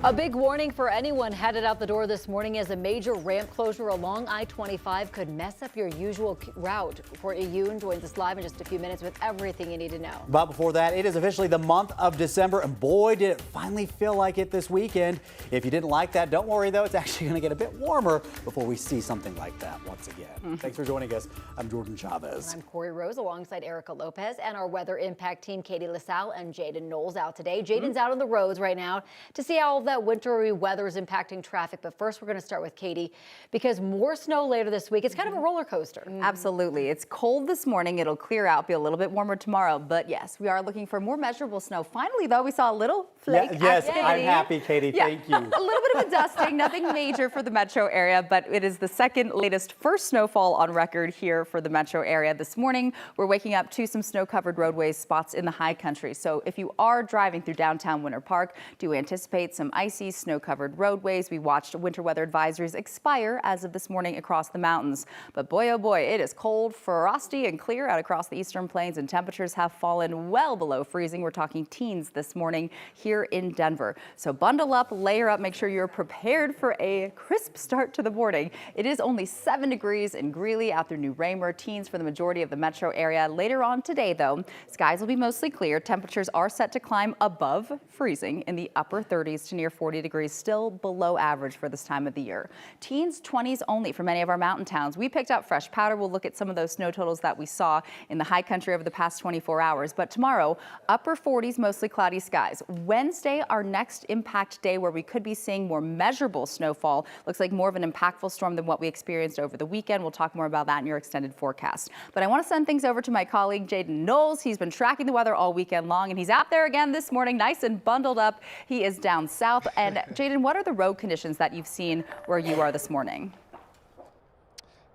A big warning for anyone headed out the door this morning as a major ramp closure along I-25 could mess up your usual route. Courtney Yoon joins us live in just a few minutes with everything you need to know. But before that, it is officially the month of December, and boy, did it finally feel like it this weekend. If you didn't like that, don't worry though, it's actually going to get a bit warmer before we see something like that once again. Thanks for joining us. I'm Jordan Chavez. I'm Corey Rose alongside Erica Lopez and our weather impact team, Katie LaSalle and Jaden Knowles out today. Jaden's out on the roads right now to see how that wintry weather is impacting traffic. But first, we're going to start with Katie because more snow later this week. It's kind of a roller coaster. Absolutely. It's cold this morning. It'll clear out, be a little bit warmer tomorrow. But yes, we are looking for more measurable snow. Finally, though, we saw a little flake Yes, activity. I'm happy, Katie. Thank you. A little bit of a dusting, nothing major for the metro area, but it is the second latest first snowfall on record here for the metro area. This morning, we're waking up to some snow-covered roadways, spots in the high country. So if you are driving through downtown Winter Park, do anticipate some icy, snow-covered roadways. We watched winter weather advisories expire as of this morning across the mountains. But boy, oh boy, it is cold, frosty, and clear out across the eastern plains, and temperatures have fallen well below freezing. We're talking teens this morning here in Denver. So bundle up, layer up, make sure you're prepared for a crisp start to the morning. It is only 7 degrees in Greeley out through New Raymer. Teens for the majority of the metro area. Later on today, though, skies will be mostly clear. Temperatures are set to climb above freezing in the upper 30s to near 40 degrees, still below average for this time of the year. Teens, 20s only for many of our mountain towns. We picked up fresh powder. We'll look at some of those snow totals that we saw in the high country over the past 24 hours. But tomorrow, upper 40s, mostly cloudy skies. Wednesday, our next impact day where we could be seeing more measurable snowfall. Looks like more of an impactful storm than what we experienced over the weekend. We'll talk more about that in your extended forecast. But I want to send things over to my colleague, Jaden Knowles. He's been tracking the weather all weekend long, and he's out there again this morning, nice and bundled up. He is down south. And Jaden, what are the road conditions that you've seen where you are this morning?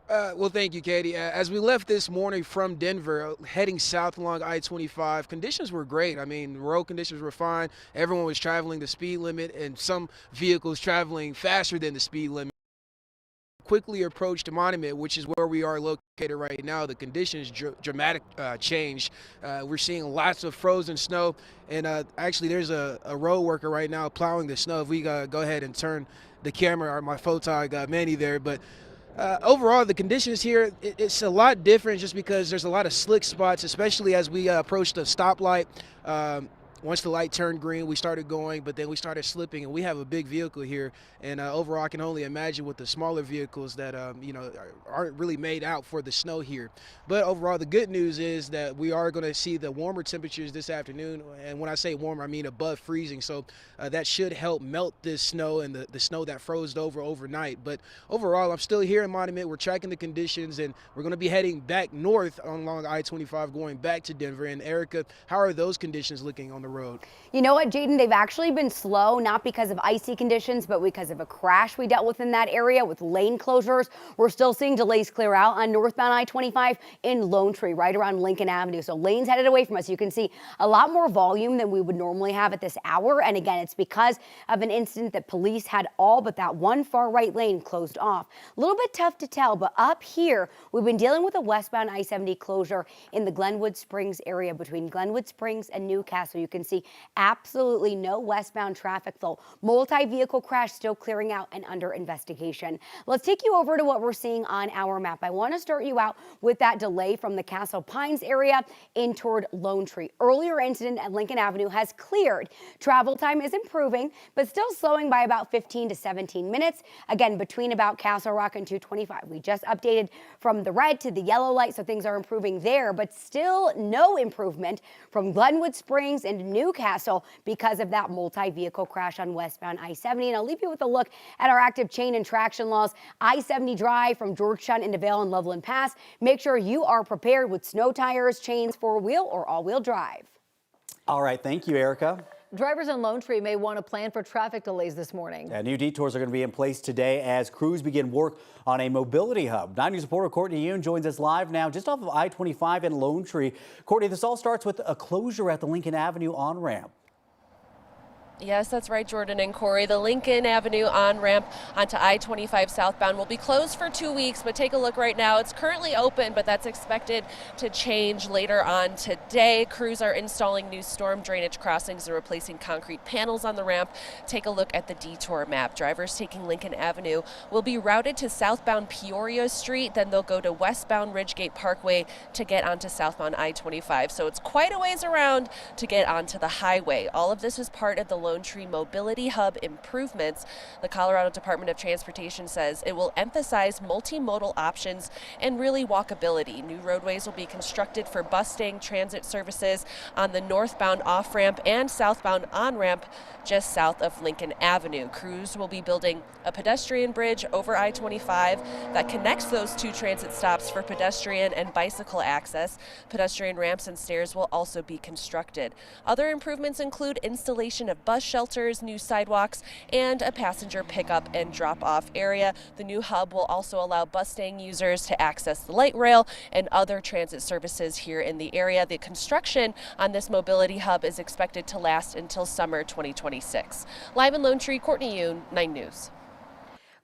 Well, thank you, Katie. As we left this morning from Denver, heading south along I-25, conditions were great. I mean, road conditions were fine. Everyone was traveling the speed limit, and some vehicles traveling faster than the speed limit. Quickly approached Monument, which is where we are located right now. The conditions dramatic changed. We're seeing lots of frozen snow, and actually there's a road worker right now plowing the snow. If we go ahead and turn the camera, or my photog Manny there, but overall, the conditions here, it's a lot different just because there's a lot of slick spots, especially as we approach the stoplight. Once the light turned green, we started going, but then we started slipping, and we have a big vehicle here. And overall, I can only imagine with the smaller vehicles that, aren't really made out for the snow here. But overall, the good news is that we are going to see the warmer temperatures this afternoon. And when I say warmer, I mean above freezing. So that should help melt this snow and the snow that froze over overnight. But overall, I'm still here in Monument. We're tracking the conditions, and we're going to be heading back north along I-25, going back to Denver. And Erica, how are those conditions looking on the road? You know what, Jaden, they've actually been slow, not because of icy conditions, but because of a crash we dealt with in that area with lane closures. We're still seeing delays clear out on northbound I-25 in Lone Tree, right around Lincoln Avenue. So lanes headed away from us. You can see a lot more volume than we would normally have at this hour. And again, it's because of an incident that police had all but that one far right lane closed off. A little bit tough to tell, but up here, we've been dealing with a westbound I-70 closure in the Glenwood Springs area between Glenwood Springs and Newcastle. You can see absolutely no westbound traffic flow. Multi-vehicle crash still clearing out and under investigation. Let's take you over to what we're seeing on our map. I want to start you out with that delay from the Castle Pines area in toward Lone Tree. Earlier incident at Lincoln Avenue has cleared. Travel time is improving, but still slowing by about 15 to 17 minutes. Again, between about Castle Rock and 225. We just updated from the red to the yellow light, so things are improving there, but still no improvement from Glenwood Springs and Newcastle because of that multi-vehicle crash on westbound I-70. And I'll leave you with a look at our active chain and traction laws. I-70 drive from Georgetown into Vail and Loveland Pass. Make sure you are prepared with snow tires, chains, four-wheel or all-wheel drive. All right, thank you, Erica. Drivers in Lone Tree may want to plan for traffic delays this morning. New detours are going to be in place today as crews begin work on a mobility hub. 9 News reporter Courtney Yoon joins us live now just off of I-25 in Lone Tree. Courtney, this all starts with a closure at the Lincoln Avenue on-ramp. Yes, that's right, Jordan and Corey. The Lincoln Avenue on-ramp onto I-25 southbound will be closed for 2 weeks, but take a look right now. It's currently open, but that's expected to change later on today. Crews are installing new storm drainage crossings and replacing concrete panels on the ramp. Take a look at the detour map. Drivers taking Lincoln Avenue will be routed to southbound Peoria Street, then they'll go to westbound Ridgegate Parkway to get onto southbound I-25. So it's quite a ways around to get onto the highway. All of this is part of the Lone Tree Mobility Hub improvements. The Colorado Department of Transportation says it will emphasize multimodal options and really walkability. New roadways will be constructed for busing transit services on the northbound off-ramp and southbound on-ramp just south of Lincoln Avenue. Crews will be building a pedestrian bridge over I-25 that connects those two transit stops for pedestrian and bicycle access. Pedestrian ramps and stairs will also be constructed. Other improvements include installation of bus shelters, new sidewalks, and a passenger pickup and drop-off area. The new hub will also allow bus-staying users to access the light rail and other transit services here in the area. The construction on this mobility hub is expected to last until summer 2026. Live in Lone Tree, Courtney Yoon, 9 News.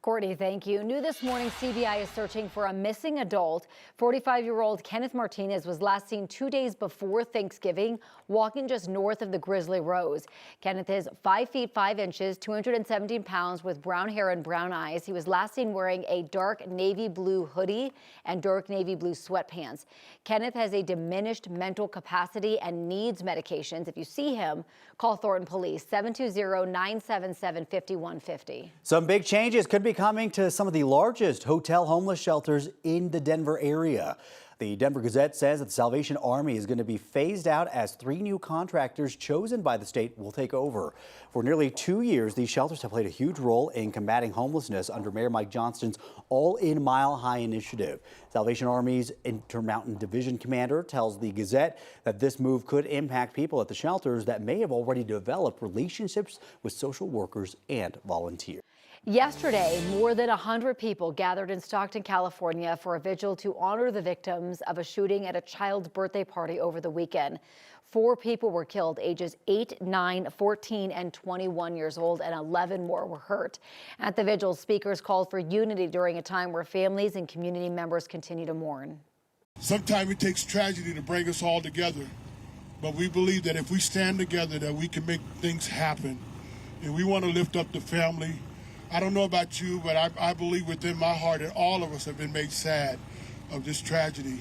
Courtney, thank you. New this morning, CBI is searching for a missing adult. 45-year-old Kenneth Martinez was last seen 2 days before Thanksgiving, walking just north of the Grizzly Rose. Kenneth is 5 feet 5 inches, 217 pounds, with brown hair and brown eyes. He was last seen wearing a dark navy blue hoodie and dark navy blue sweatpants. Kenneth has a diminished mental capacity and needs medications. If you see him, call Thornton Police, 720-977-5150. Some big changes could be coming to some of the largest hotel homeless shelters in the Denver area. The Denver Gazette says that the Salvation Army is going to be phased out as 3 new contractors chosen by the state will take over. For nearly 2 years, these shelters have played a huge role in combating homelessness under Mayor Mike Johnston's All in Mile High initiative. Salvation Army's Intermountain Division commander tells the Gazette that this move could impact people at the shelters that may have already developed relationships with social workers and volunteers. Yesterday, more than 100 people gathered in Stockton, California for a vigil to honor the victims of a shooting at a child's birthday party over the weekend. 4 people were killed, ages 8, 9, 14, and 21 years old, and 11 more were hurt. At the vigil, speakers called for unity during a time where families and community members continue to mourn. Sometimes it takes tragedy to bring us all together, but we believe that if we stand together, that we can make things happen. And we want to lift up the family. I don't know about you, but I believe within my heart that all of us have been made sad of this tragedy.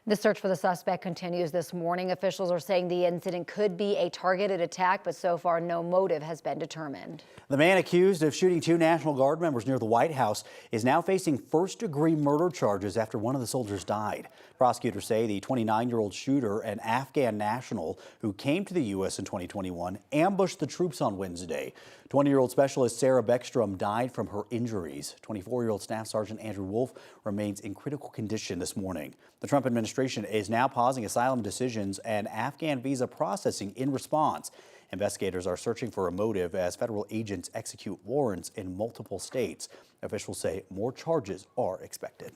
The search for the suspect continues this morning. Officials are saying the incident could be a targeted attack, but so far no motive has been determined. The man accused of shooting 2 National Guard members near the White House is now facing first-degree murder charges after one of the soldiers died. Prosecutors say the 29-year-old shooter, an Afghan national who came to the U.S. in 2021, ambushed the troops on Wednesday. 20-year-old Specialist Sarah Beckstrom died from her injuries. 24-year-old Staff Sergeant Andrew Wolf remains in critical condition this morning. The Trump administration is now pausing asylum decisions and Afghan visa processing in response. Investigators are searching for a motive as federal agents execute warrants in multiple states. Officials say more charges are expected.